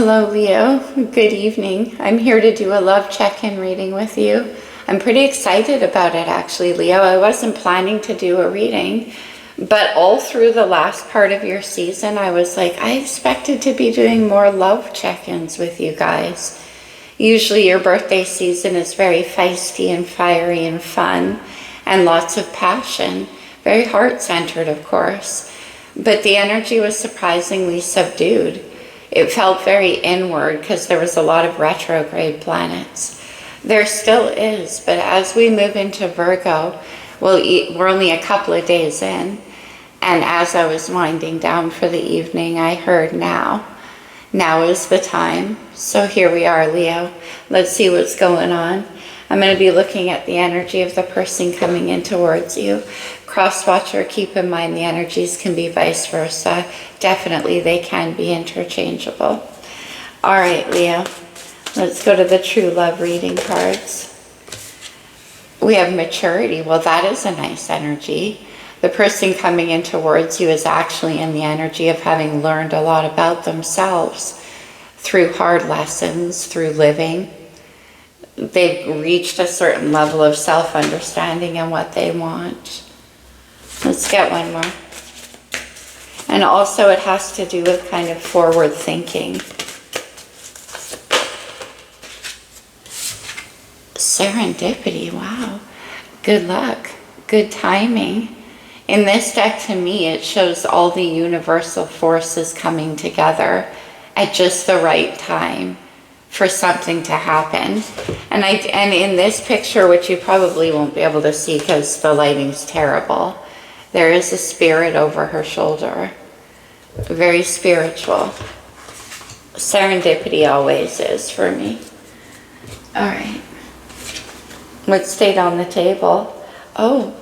Hello, Leo. Good evening. I'm here to do a love check-in reading with you. I'm pretty excited about it, actually, Leo. I wasn't planning to do a reading, but all through the last part of your season, I was like, I expected to be doing more love check-ins with you guys. Usually your birthday season is very feisty and fiery and fun and lots of passion. Very heart-centered, of course. But the energy was surprisingly subdued. It felt very inward because there was a lot of retrograde planets. There still is, but as we move into Virgo, we're only a couple of days in, and as I was winding down for the evening, I heard now. Now is the time. So here we are, Leo. Let's see what's going on. I'm going to be looking at the energy of the person coming in towards you. Cross-watcher, keep in mind the energies can be vice versa. Definitely they can be interchangeable. All right, Leo, let's go to the true love reading cards. We have maturity. Well, that is a nice energy. The person coming in towards you is actually in the energy of having learned a lot about themselves through hard lessons, through living. They've reached a certain level of self-understanding and what they want. Let's get one more. And also it has to do with kind of forward thinking. Serendipity, wow. Good luck, good timing. In this deck, to me, it shows all the universal forces coming together at just the right time for something to happen. And in this picture, which you probably won't be able to see because the lighting's terrible, there is a spirit over her shoulder. Very spiritual. Serendipity always is for me. All right. What stayed on the table? Oh,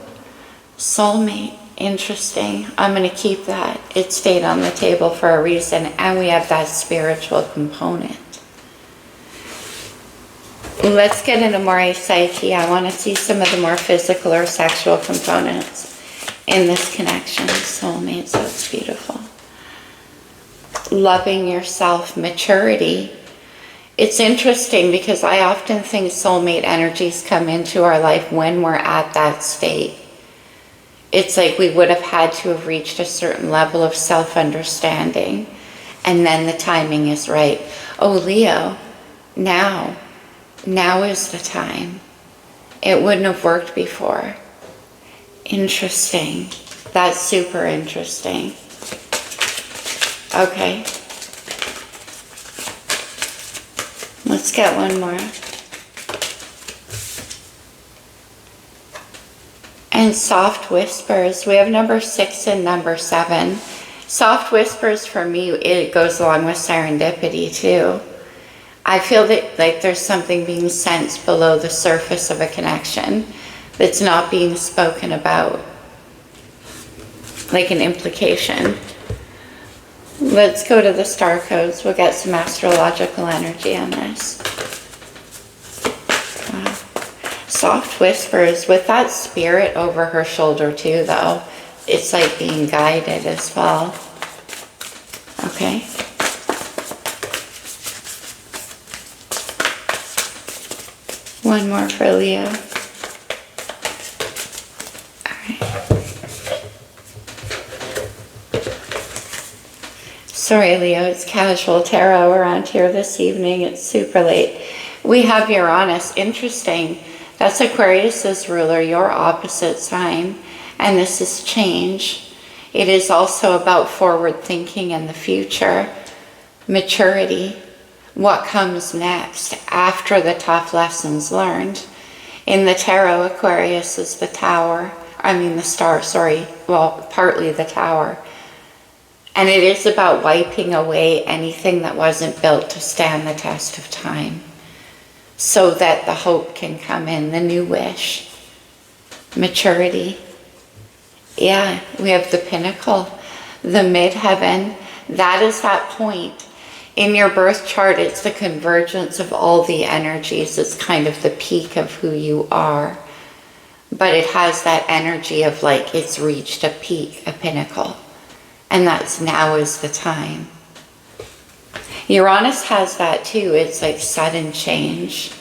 soulmate. Interesting. I'm going to keep that. It stayed on the table for a reason, and we have that spiritual component. Let's get into more psyche. I want to see some of the more physical or sexual components in this connection. Soulmates, that's beautiful. Loving yourself, maturity. It's interesting because I often think soulmate energies come into our life when we're at that state. It's like we would have had to have reached a certain level of self-understanding, and then the timing is right. Oh, Leo, now is the time. It wouldn't have worked before. Interesting. That's super interesting. Okay. Let's get one more. And soft whispers. We have number 6 and number 7. Soft whispers for me, it goes along with serendipity too. I feel that like there's something being sensed below the surface of a connection that's not being spoken about. Like an implication. Let's go to the star codes. We'll get some astrological energy on this. Wow. Soft whispers with that spirit over her shoulder too, though. It's like being guided as well. Okay. One more for Leo. All right. Sorry, Leo, it's casual tarot around here this evening. It's super late. We have Uranus. Interesting. That's Aquarius's ruler, your opposite sign. And this is change. It is also about forward thinking and the future. Maturity. What comes next after the tough lessons learned. In the tarot, Aquarius is the tower. The star, sorry. Well, partly the tower. And it is about wiping away anything that wasn't built to stand the test of time, so that the hope can come in, the new wish. Maturity. Yeah, we have the pinnacle, the midheaven. That is that point. In your birth chart, it's the convergence of all the energies. It's kind of the peak of who you are. But it has that energy of like it's reached a peak, a pinnacle. And that's now is the time. Uranus has that too. It's like sudden change.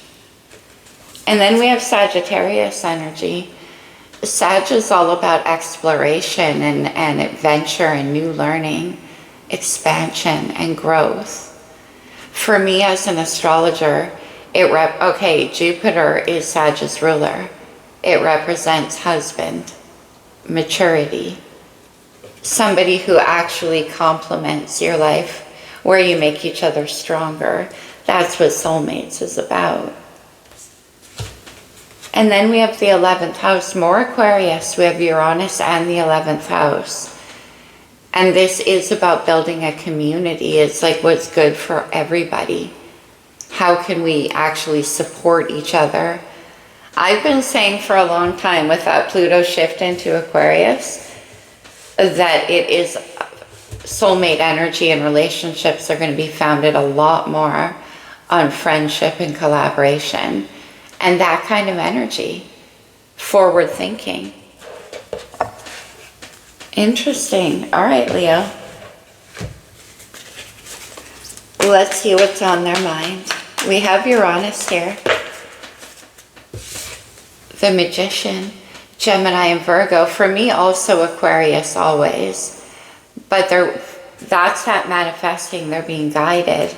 And then we have Sagittarius energy. Sag is all about exploration and adventure and new learning, expansion and growth. For me as an astrologer, Jupiter is Sag's ruler. It represents husband, maturity, somebody who actually complements your life, where you make each other stronger. That's what soulmates is about. And then we have the 11th house, more Aquarius. We have Uranus and the 11th house. And this is about building a community. It's like what's good for everybody. How can we actually support each other? I've been saying for a long time with that Pluto shift into Aquarius that it is soulmate energy, and relationships are going to be founded a lot more on friendship and collaboration and that kind of energy, forward thinking. Interesting. All right, Leo. Let's see what's on their mind. We have Uranus here. The Magician, Gemini and Virgo. For me, also Aquarius always. But that's that manifesting. They're being guided.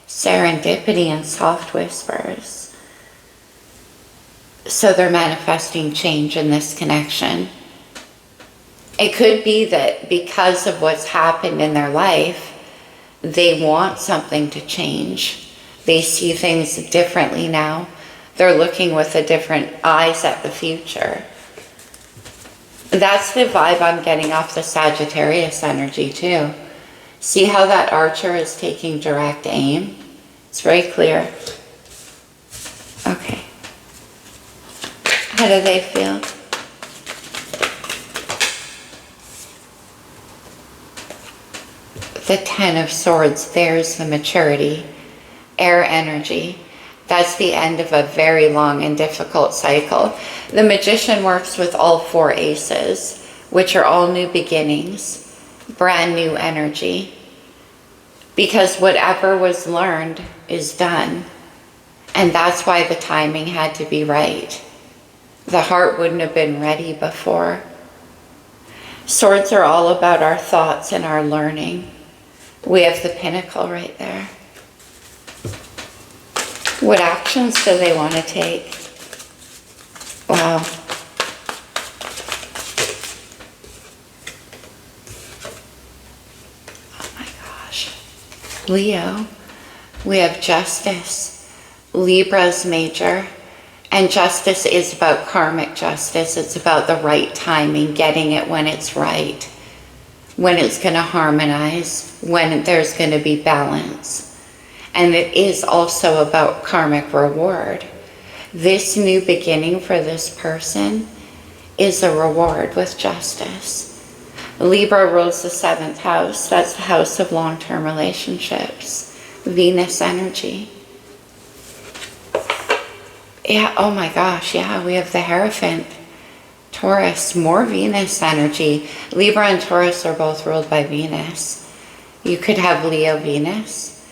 Serendipity and soft whispers. So they're manifesting change in this connection. It could be that because of what's happened in their life, they want something to change. They see things differently now. They're looking with a different eyes at the future. That's the vibe I'm getting off the Sagittarius energy too. See how that archer is taking direct aim? It's very clear. Okay. How do they feel? The Ten of Swords, there's the maturity, air energy. That's the end of a very long and difficult cycle. The Magician works with all four aces, which are all new beginnings, brand new energy. Because whatever was learned is done. And that's why the timing had to be right. The heart wouldn't have been ready before. Swords are all about our thoughts and our learning. We have the Pinnacle right there. What actions do they want to take? Wow. Oh my gosh. Leo, we have Justice. Libra's major. And justice is about karmic justice. It's about the right timing, getting it when it's right, when it's going to harmonize, when there's going to be balance. And it is also about karmic reward. This new beginning for this person is a reward with justice. Libra rules the 7th house. That's the house of long-term relationships. Venus energy. Yeah, oh my gosh, yeah, we have the Hierophant. Taurus, more Venus energy. Libra and Taurus are both ruled by Venus. You could have Leo Venus,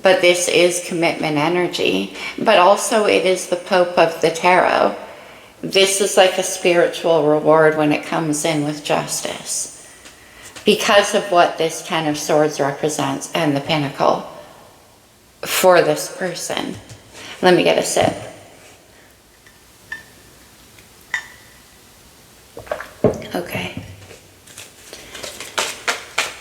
but this is commitment energy. But also it is the Pope of the Tarot. This is like a spiritual reward when it comes in with justice, because of what this Ten of Swords represents and the Pinnacle for this person. Let me get a sip. Okay.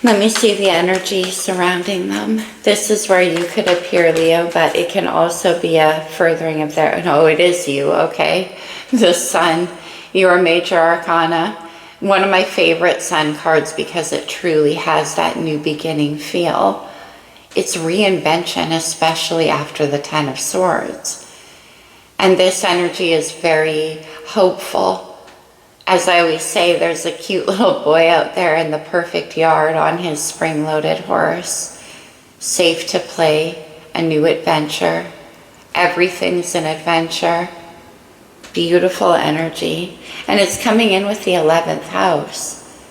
Let me see the energy surrounding them. This is where you could appear, Leo, but it can also be a furthering of their... No, it is you, okay? The Sun, your major arcana. One of my favorite Sun cards because it truly has that new beginning feel. It's reinvention, especially after the Ten of Swords. And this energy is very hopeful. As I always say, there's a cute little boy out there in the perfect yard on his spring-loaded horse. Safe to play, a new adventure. Everything's an adventure. Beautiful energy. And it's coming in with the 11th house,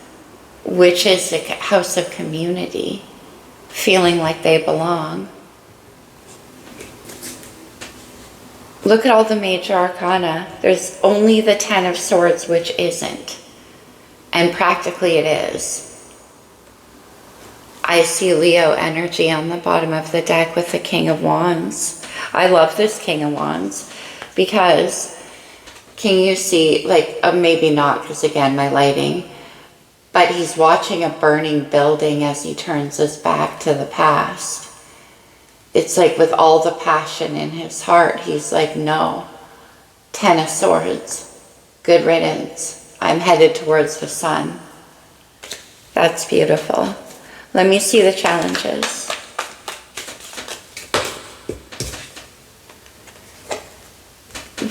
which is the house of community, feeling like they belong. Look at all the major arcana. There's only the Ten of Swords which isn't. And practically it is. I see Leo energy on the bottom of the deck with the King of Wands. I love this King of Wands because can you see, like, maybe not because again, my lighting, but he's watching a burning building as he turns his back to the past. It's like with all the passion in his heart, he's like, no, Ten of Swords, good riddance. I'm headed towards the sun. That's beautiful. Let me see the challenges.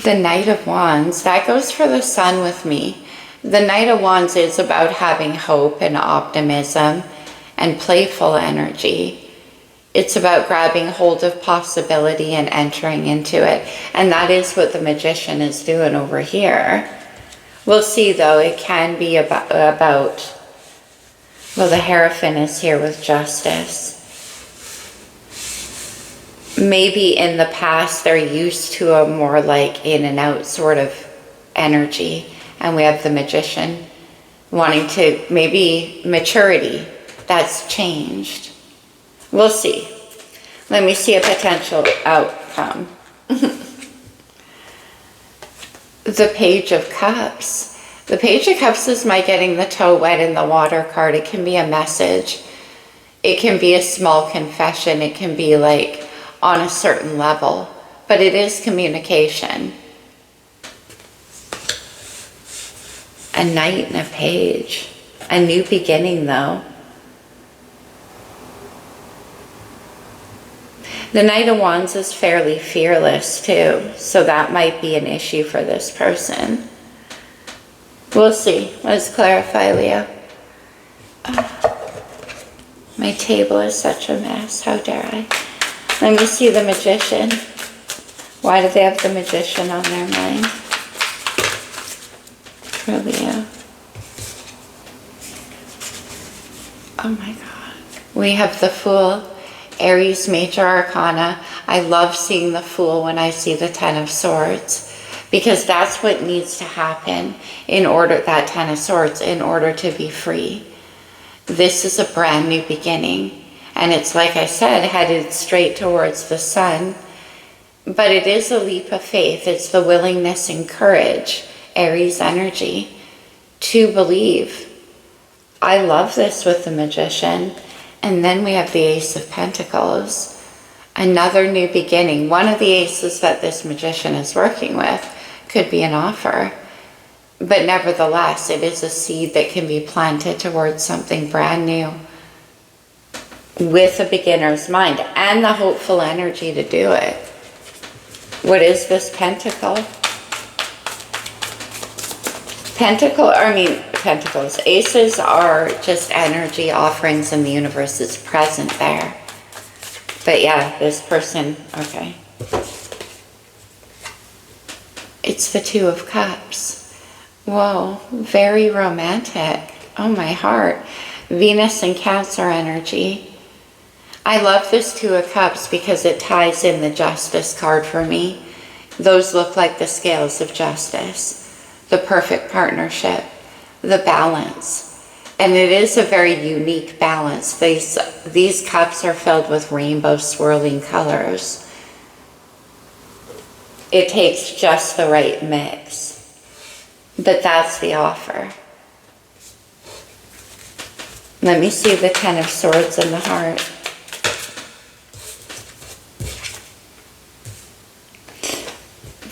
The Knight of Wands, that goes for the sun with me. The Knight of Wands is about having hope and optimism and playful energy. It's about grabbing hold of possibility and entering into it. And that is what the Magician is doing over here. We'll see though, it can be about well, the Hierophant is here with Justice. Maybe in the past they're used to a more like in and out sort of energy. And we have the Magician wanting to, maybe maturity, that's changed. We'll see. Let me see a potential outcome. The Page of Cups. The Page of Cups is my getting the toe wet in the water card. It can be a message. It can be a small confession. It can be like on a certain level. But it is communication. A Knight and a Page. A new beginning though. The Knight of Wands is fairly fearless too, so that might be an issue for this person. We'll see. Let's clarify, Leo. My table is such a mess. How dare I? Let me see the Magician. Why do they have the Magician on their mind? For Leo. Oh my God. We have the Fool. Aries major arcana. I love seeing the Fool when I see the Ten of Swords because that's what needs to happen in order, that Ten of Swords, in order to be free. This is a brand new beginning and it's, like I said, headed straight towards the sun, but it is a leap of faith. It's the willingness and courage, Aries energy, to believe. I love this with the Magician. And then we have the Ace of Pentacles, another new beginning. One of the aces that this Magician is working with could be an offer. But nevertheless, it is a seed that can be planted towards something brand new with a beginner's mind and the hopeful energy to do it. What is this Pentacle? Pentacles. Aces are just energy offerings in the universe. It's present there. But yeah, this person, okay. It's the Two of Cups. Whoa, very romantic. Oh, my heart. Venus and Cancer energy. I love this Two of Cups because it ties in the Justice card for me. Those look like the scales of justice. The perfect partnership, the balance. And it is a very unique balance. These cups are filled with rainbow swirling colors. It takes just the right mix. But that's the offer. Let me see the Ten of Swords in the heart.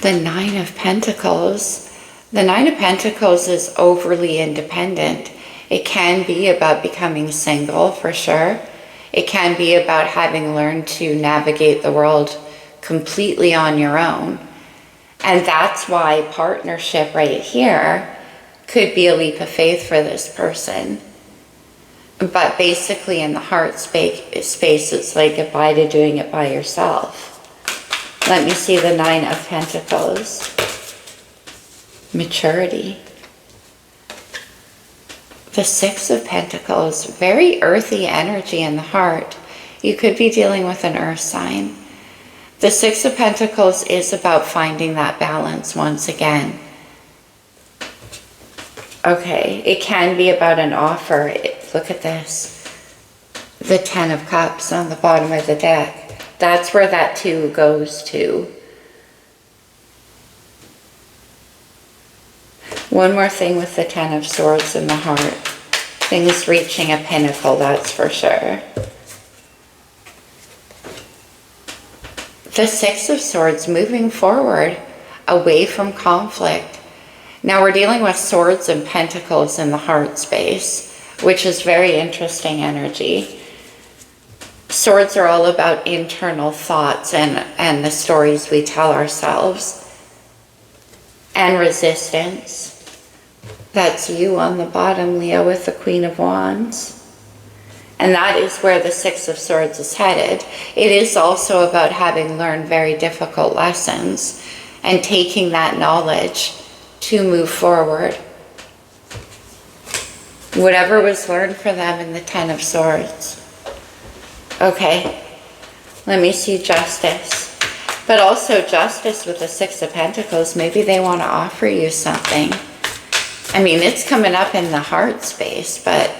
The Nine of Pentacles. The Nine of Pentacles is overly independent. It can be about becoming single for sure. It can be about having learned to navigate the world completely on your own. And that's why partnership right here could be a leap of faith for this person. But basically in the heart space, it's like goodbye to doing it by yourself. Let me see the Nine of Pentacles. Maturity. The Six of Pentacles, very earthy energy in the heart. You could be dealing with an earth sign. The Six of Pentacles is about finding that balance once again. Okay, it can be about an offer. Look at this. The Ten of Cups on the bottom of the deck. That's where that 2 goes to. One more thing with the Ten of Swords in the heart. Things reaching a pinnacle, that's for sure. The Six of Swords moving forward, away from conflict. Now we're dealing with swords and pentacles in the heart space, which is very interesting energy. Swords are all about internal thoughts and the stories we tell ourselves. And resistance. That's you on the bottom, Leo, with the Queen of Wands. And that is where the Six of Swords is headed. It is also about having learned very difficult lessons and taking that knowledge to move forward. Whatever was learned for them in the Ten of Swords. Okay, let me see Justice. But also Justice with the Six of Pentacles. Maybe they want to offer you something. I mean, it's coming up in the heart space, but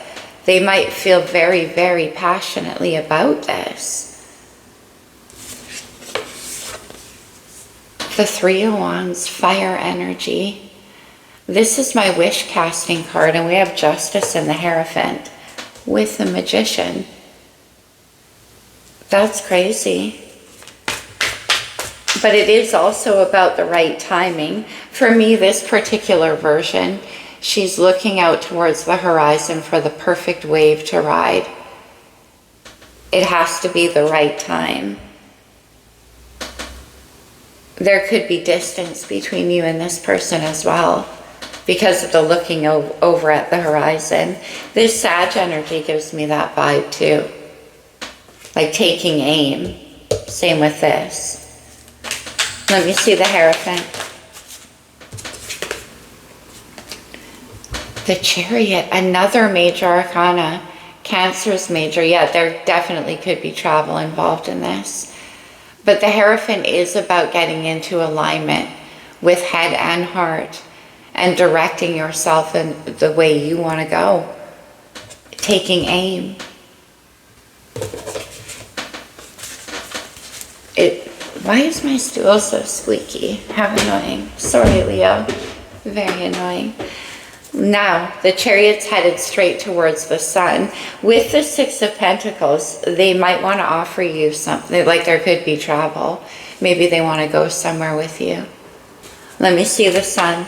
they might feel very, very passionately about this. The Three of Wands, fire energy. This is my wish casting card, and we have Justice and the Hierophant with the Magician. That's crazy. But it is also about the right timing. For me, this particular version, she's looking out towards the horizon for the perfect wave to ride. It has to be the right time. There could be distance between you and this person as well because of the looking over at the horizon. This Sag energy gives me that vibe too. Like taking aim. Same with this. Let me see the Hierophant. The Chariot, another major arcana. Cancer's major. Yeah, there definitely could be travel involved in this. But the Hierophant is about getting into alignment with head and heart and directing yourself in the way you want to go. Taking aim. Why is my stool so squeaky? How annoying. Sorry, Leo. Very annoying. Now, the Chariot's headed straight towards the sun. With the Six of Pentacles, they might want to offer you something, like there could be travel. Maybe they want to go somewhere with you. Let me see the sun.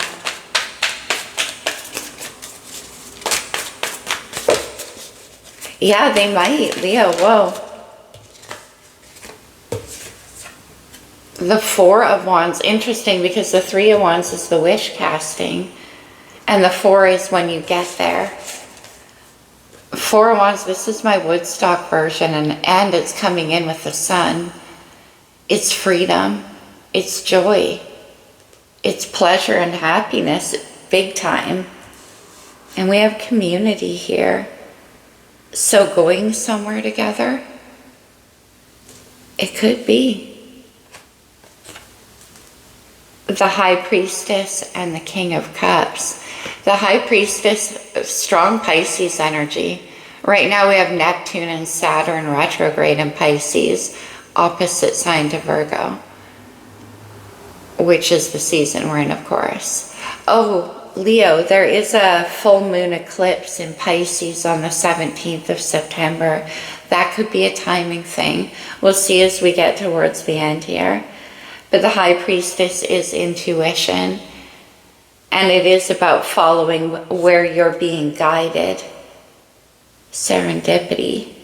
Yeah, they might, Leo, whoa. The Four of Wands, interesting because the Three of Wands is the wish casting. And the 4 is when you get there. Four of Wands, this is my Woodstock version, and it's coming in with the sun. It's freedom. It's joy. It's pleasure and happiness, big time. And we have community here. So going somewhere together, it could be. The High Priestess and the King of Cups. The High Priestess, strong Pisces energy. Right now we have Neptune and Saturn retrograde in Pisces, opposite sign to Virgo, which is the season we're in, of course. Oh, Leo, there is a full moon eclipse in Pisces on the 17th of September. That could be a timing thing. We'll see as we get towards the end here. But the High Priestess is intuition. And it is about following where you're being guided. Serendipity.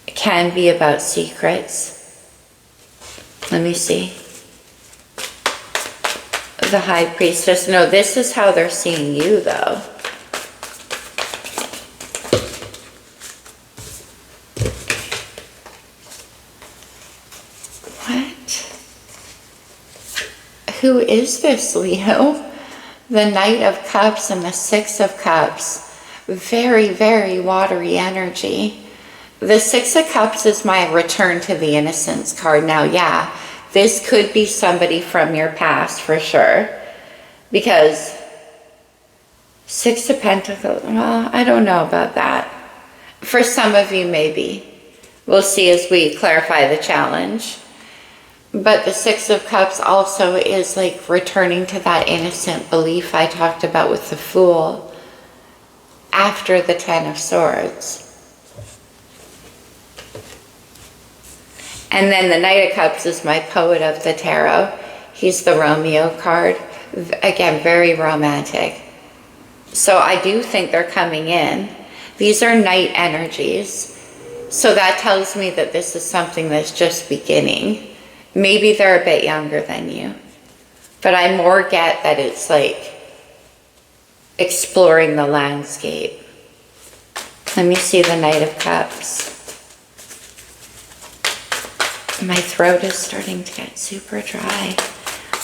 It can be about secrets. Let me see. The High Priestess. No, this is how they're seeing you, though. Who is this, Leo? The Knight of Cups and the Six of Cups. Very, very watery energy. The Six of Cups is my return to the innocence card. Now, yeah, this could be somebody from your past for sure. Because Six of Pentacles, well, I don't know about that. For some of you, maybe. We'll see as we clarify the challenge. But the Six of Cups also is like returning to that innocent belief I talked about with the Fool after the Ten of Swords. And then the Knight of Cups is my poet of the tarot. He's the Romeo card. Again, very romantic. So I do think they're coming in. These are night energies. So that tells me that this is something that's just beginning. Maybe they're a bit younger than you. But I more get that it's like exploring the landscape. Let me see the Knight of Cups. My throat is starting to get super dry.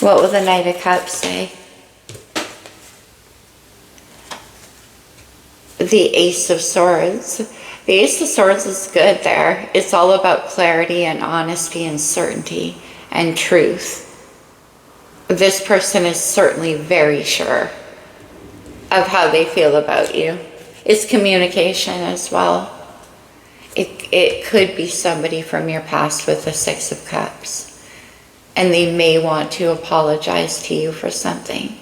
What will the Knight of Cups say? The Ace of Swords. The Ace of Swords is good there. It's all about clarity and honesty and certainty and truth. This person is certainly very sure of how they feel about you. It's communication as well. It could be somebody from your past with the Six of Cups. And they may want to apologize to you for something.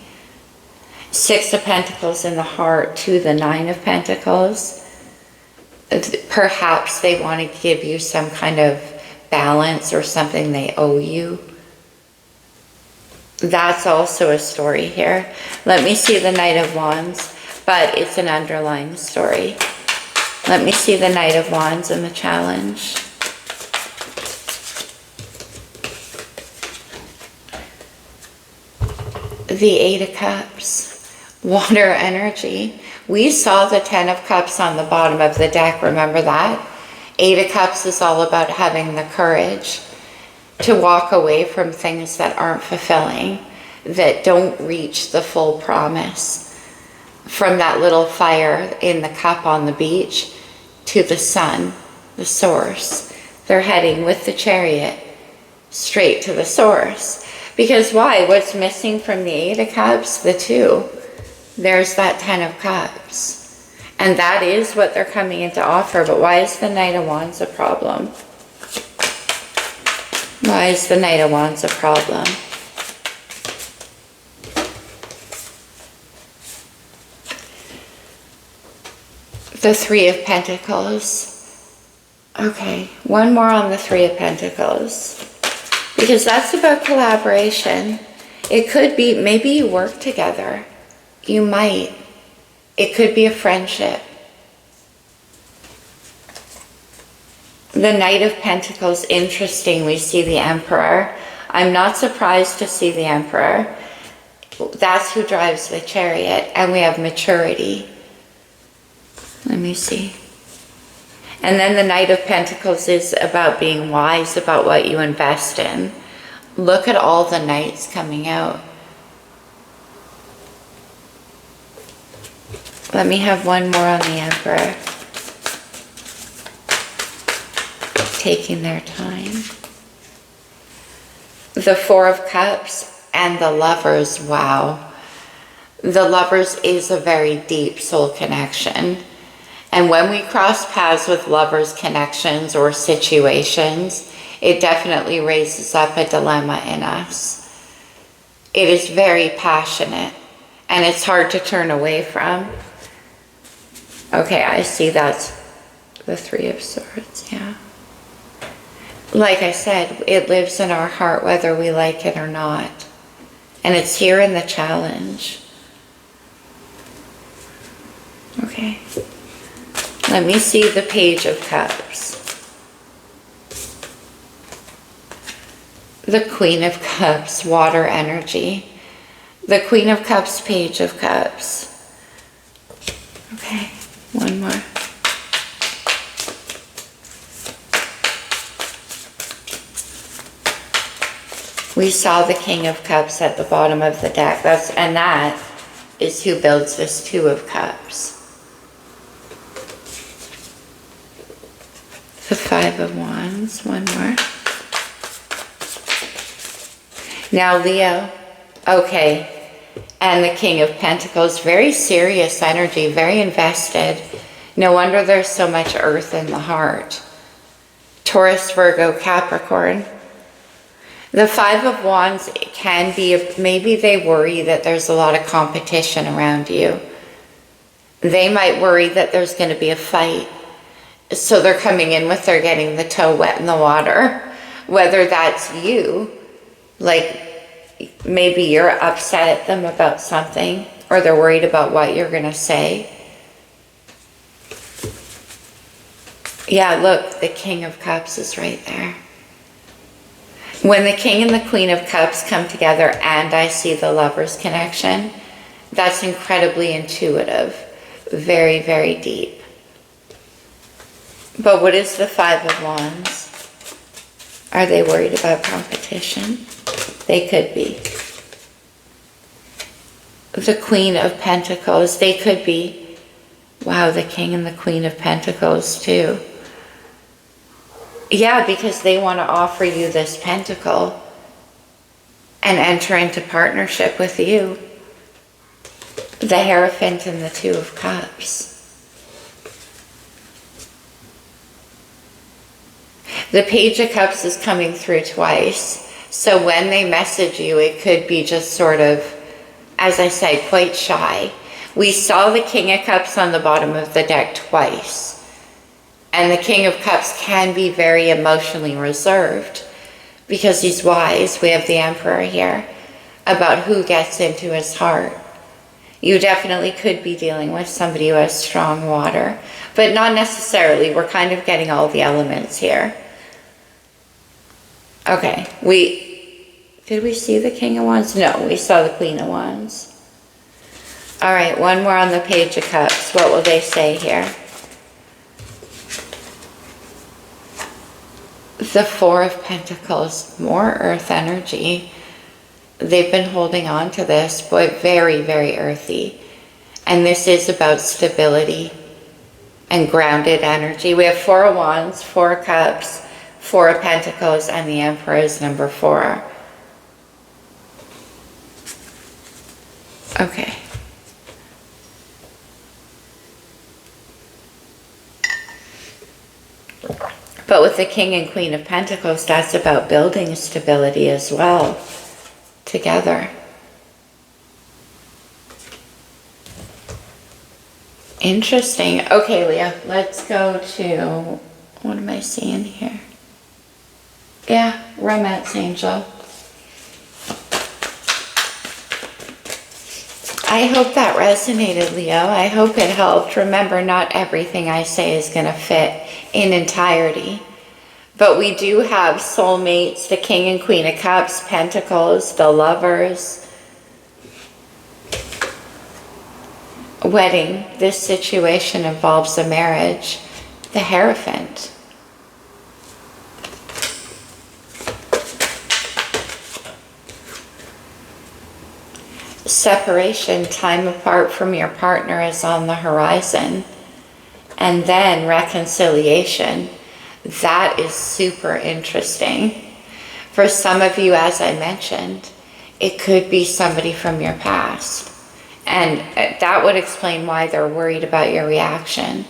Six of Pentacles in the heart to the Nine of Pentacles. Perhaps they want to give you some kind of balance or something they owe you. That's also a story here. Let me see the Knight of Wands, but it's an underlying story. Let me see the Knight of Wands in the challenge. The Eight of Cups, water energy. We saw the Ten of Cups on the bottom of the deck, remember that? Eight of Cups is all about having the courage to walk away from things that aren't fulfilling, that don't reach the full promise. From that little fire in the cup on the beach to the sun, the source. They're heading with the Chariot straight to the source. Because why? What's missing from the Eight of Cups? The Two. There's that Ten of Cups. And that is what they're coming in to offer. But why is the Knight of Wands a problem? Why is the Knight of Wands a problem? The Three of Pentacles. Okay, one more on the Three of Pentacles. Because that's about collaboration. It could be, maybe you work together. You might. It could be a friendship. The Knight of Pentacles, interesting, we see the Emperor. I'm not surprised to see the Emperor. That's who drives the Chariot. And we have maturity. Let me see. And then the Knight of Pentacles is about being wise about what you invest in. Look at all the Knights coming out. Let me have one more on the Emperor. Taking their time. The Four of Cups and the Lovers. Wow. The Lovers is a very deep soul connection. And when we cross paths with lovers' connections or situations, it definitely raises up a dilemma in us. It is very passionate and it's hard to turn away from. Okay, I see that's the Three of Swords, yeah. Like I said, it lives in our heart whether we like it or not. And it's here in the challenge. Okay. Let me see the Page of Cups. The Queen of Cups, water energy. The Queen of Cups, Page of Cups. Okay, one more. We saw the King of Cups at the bottom of the deck. And that is who builds this Two of Cups. Five of Wands, one more. Now Leo, okay, and the King of Pentacles, very serious energy, very invested. No wonder there's so much earth in the heart. Taurus, Virgo, Capricorn. The Five of Wands can be, maybe they worry that there's a lot of competition around you. They might worry that there's going to be a fight. So they're coming in with their getting the toe wet in the water. Whether that's you, like maybe you're upset at them about something, or they're worried about what you're going to say. Yeah, look, the King of Cups is right there. When the King and the Queen of Cups come together and I see the Lovers connection, that's incredibly intuitive, very, very deep. But what is the Five of Wands? Are they worried about competition? They could be. The Queen of Pentacles, they could be. Wow, the King and the Queen of Pentacles too. Yeah, because they want to offer you this pentacle and enter into partnership with you. The Hierophant and the Two of Cups. The Page of Cups is coming through twice. So when they message you, it could be just sort of, as I say, quite shy. We saw the King of Cups on the bottom of the deck twice. And the King of Cups can be very emotionally reserved because he's wise. We have the Emperor here about who gets into his heart. You definitely could be dealing with somebody who has strong water, but not necessarily. We're kind of getting all the elements here. Okay, did we see the King of Wands? No, we saw the Queen of Wands. All right, one more on the Page of Cups. What will they say here? The Four of Pentacles, more earth energy. They've been holding on to this, but very, very earthy. And this is about stability and grounded energy. We have Four of Wands, Four of Cups, Four of Pentacles, and the Emperor is number 4. Okay. But with the King and Queen of Pentacles, that's about building stability as well, together. Interesting. Okay, Leah, let's go to, what am I seeing here? Yeah, Romance Angel. I hope that resonated, Leo. I hope it helped. Remember, not everything I say is going to fit in entirety. But we do have soulmates, the King and Queen of Cups, Pentacles, the Lovers. Wedding. This situation involves a marriage. The Hierophant. Separation, time apart from your partner is on the horizon. And then reconciliation. That is super interesting. For some of you, as I mentioned, it could be somebody from your past. And that would explain why they're worried about your reaction.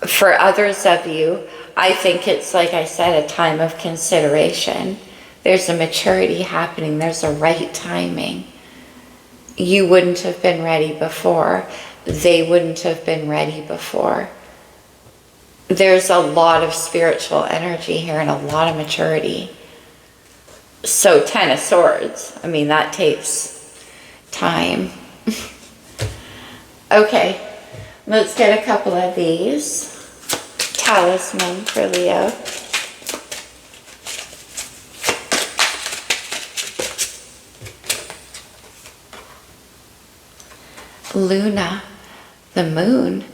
For others of you, I think it's, like I said, a time of consideration. There's a maturity happening. There's a right timing. You wouldn't have been ready before. They wouldn't have been ready before. There's a lot of spiritual energy here and a lot of maturity. So 10 of Swords, I mean, that takes time. Okay, let's get a couple of these. Talisman for Leo. Luna, the moon.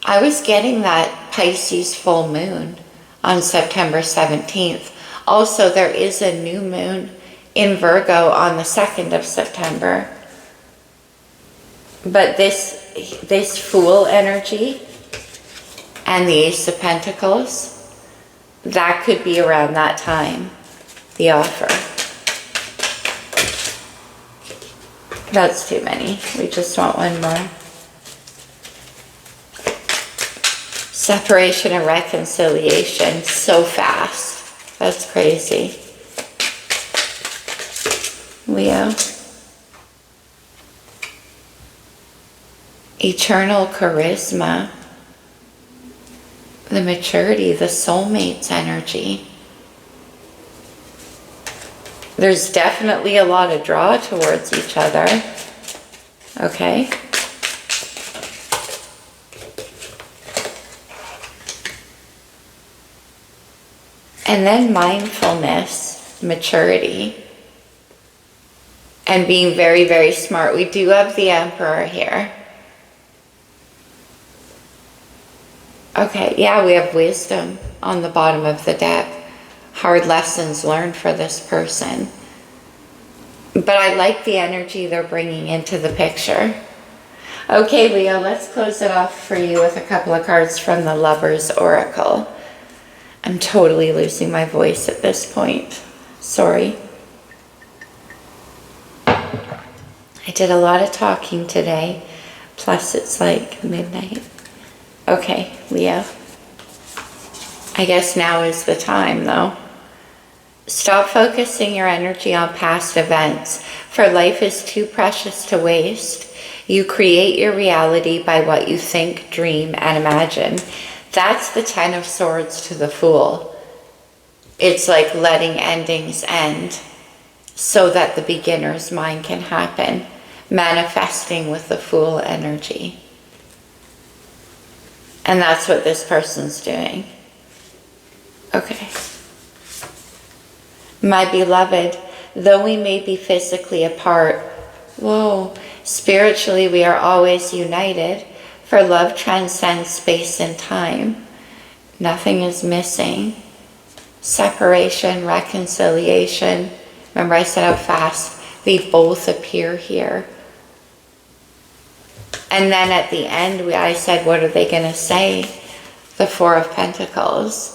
I was getting that Pisces full moon on September 17th. Also, there is a new moon in Virgo on the 2nd of September. But this Fool energy and the Ace of Pentacles, That could be around that time, the offer. That's too many. We just want one more. Separation and reconciliation so fast. That's crazy. Leo. Eternal charisma. The maturity, the soulmate's energy. There's definitely a lot of draw towards each other. Okay. And then mindfulness, maturity, and being very, very smart. We do have the Emperor here. Okay, yeah, we have wisdom on the bottom of the deck. Hard lessons learned for this person. But I like the energy they're bringing into the picture. Okay, Leo, let's close it off for you with a couple of cards from the Lover's Oracle. I'm totally losing my voice at this point. Sorry. I did a lot of talking today. Plus it's like midnight. Okay, Leo. I guess now is the time though. Stop focusing your energy on past events, for life is too precious to waste. You create your reality by what you think, dream, and imagine. That's the 10 of Swords to the Fool. It's like letting endings end so that the beginner's mind can happen. Manifesting with the Fool energy. And that's what this person's doing. Okay. My beloved, though we may be physically apart, spiritually we are always united, for love transcends space and time. Nothing is missing. Separation, reconciliation. Remember I said how fast they both appear here. And then at the end, I said, what are they going to say? The Four of Pentacles.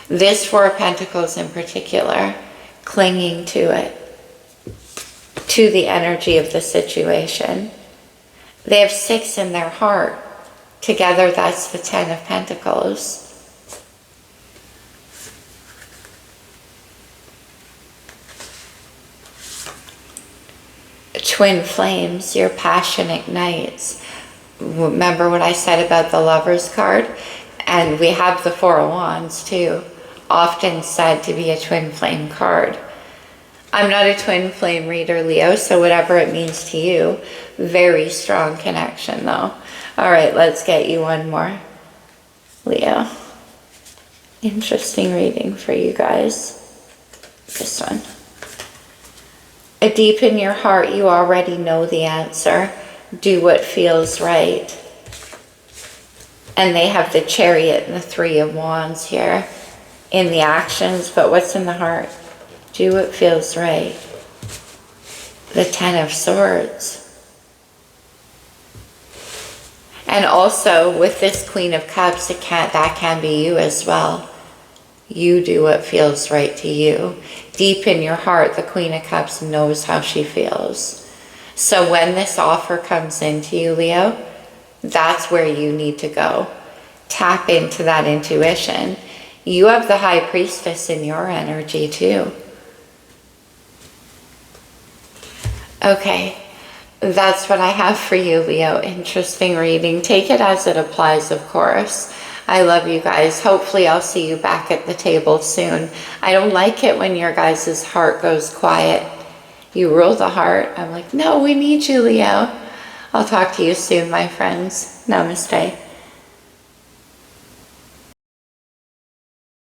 This Four of Pentacles in particular, clinging to it, to the energy of the situation. They have 6 in their heart. Together, that's the 10 of Pentacles. Twin flames, your passion ignites. Remember what I said about the Lover's card? And we have the Four of Wands too. Often said to be a twin flame card. I'm not a twin flame reader, Leo, so whatever it means to you, very strong connection though. All right, let's get you one more, Leo. Interesting reading for you guys. This one. Deep in your heart, you already know the answer. Do what feels right. And they have the Chariot and the 3 of Wands here in the actions, but what's in the heart? Do what feels right. The 10 of Swords. And also with this Queen of Cups, that can be you as well. You do what feels right to you. Deep in your heart, the Queen of Cups knows how she feels. So when this offer comes into you, Leo, that's where you need to go. Tap into that intuition. You have the High Priestess in your energy too. Okay, that's what I have for you, Leo. Interesting reading. Take it as it applies, of course. I love you guys. Hopefully I'll see you back at the table soon. I don't like it when your guys' heart goes quiet. You rule the heart. I'm like, no, we need you, Leo. I'll talk to you soon, my friends. Namaste.